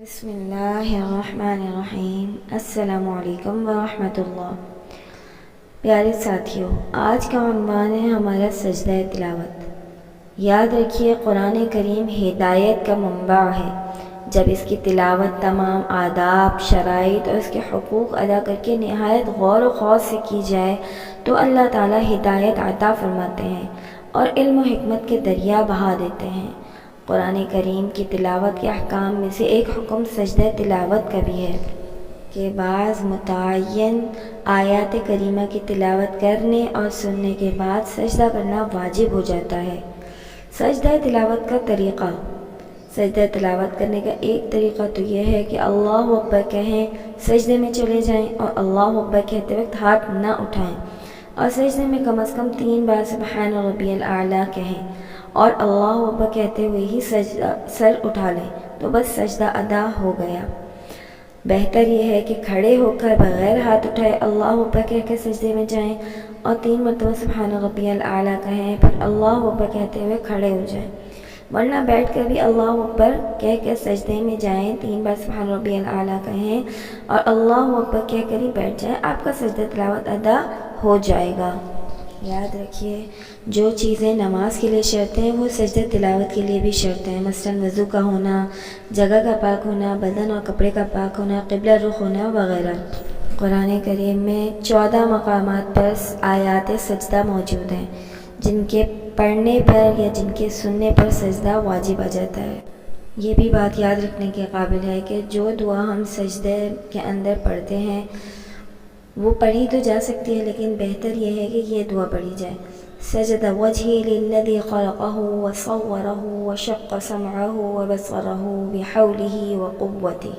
بسم اللہ الرحمن الرحیم۔ السلام علیکم ورحمۃ اللہ۔ پیارے ساتھیوں، آج کا عنوان ہے ہمارا سجدہ تلاوت۔ یاد رکھیے، قرآن کریم ہدایت کا منبع ہے۔ جب اس کی تلاوت تمام آداب، شرائط اور اس کے حقوق ادا کر کے نہایت غور و خوض سے کی جائے تو اللہ تعالیٰ ہدایت عطا فرماتے ہیں اور علم و حکمت کے دریا بہا دیتے ہیں۔ قرآن کریم کی تلاوت کے احکام میں سے ایک حکم سجدہ تلاوت کا بھی ہے کہ بعض متعین آیات کریمہ کی تلاوت کرنے اور سننے کے بعد سجدہ کرنا واجب ہو جاتا ہے۔ سجدہ تلاوت کا طریقہ۔ سجدہ تلاوت کرنے کا ایک طریقہ تو یہ ہے کہ اللہ اکبر کہیں، سجدے میں چلے جائیں اور اللہ اکبر کہتے وقت ہاتھ نہ اٹھائیں، اور سجدے میں کم از کم 3 بار سبحان ربی الاعلیٰ کہیں اور اللہ اکبر کہتے ہوئے ہی سر اٹھا لیں تو بس سجدہ ادا ہو گیا۔ بہتر یہ ہے کہ کھڑے ہو کر بغیر ہاتھ اٹھائے اللہ اکبر کہہ کے سجدے میں جائیں اور 3 مرتبہ سبحان ربی الاعلیٰ کہیں، پھر اللہ اکبر کہتے ہوئے کھڑے ہو جائیں، ورنہ بیٹھ کر بھی اللہ اکبر کہہ کے سجدے میں جائیں، 3 بار سبحان ربی الاعلیٰ کہیں اور اللہ اکبر کہہ کر ہی بیٹھ جائیں، آپ کا سجدہ تلاوت ادا ہو جائے گا۔ یاد رکھیے، جو چیزیں نماز کے لیے شرط ہیں وہ سجدہ تلاوت کے لیے بھی شرط ہیں، مثلاً وضو کا ہونا، جگہ کا پاک ہونا، بدن اور کپڑے کا پاک ہونا، قبلہ رخ ہونا وغیرہ۔ قرآن کریم میں 14 مقامات پر آیات سجدہ موجود ہیں جن کے پڑھنے پر یا جن کے سننے پر سجدہ واجب آ جاتا ہے۔ یہ بھی بات یاد رکھنے کے قابل ہے کہ جو دعا ہم سجدے کے اندر پڑھتے ہیں وہ پڑھی تو جا سکتی ہے، لیکن بہتر یہ ہے کہ یہ دعا پڑھی جائے: سجد وجہی للذی خلقہ وصورہ وشق سمعہ وبصرہ بحولہ وقوتہ۔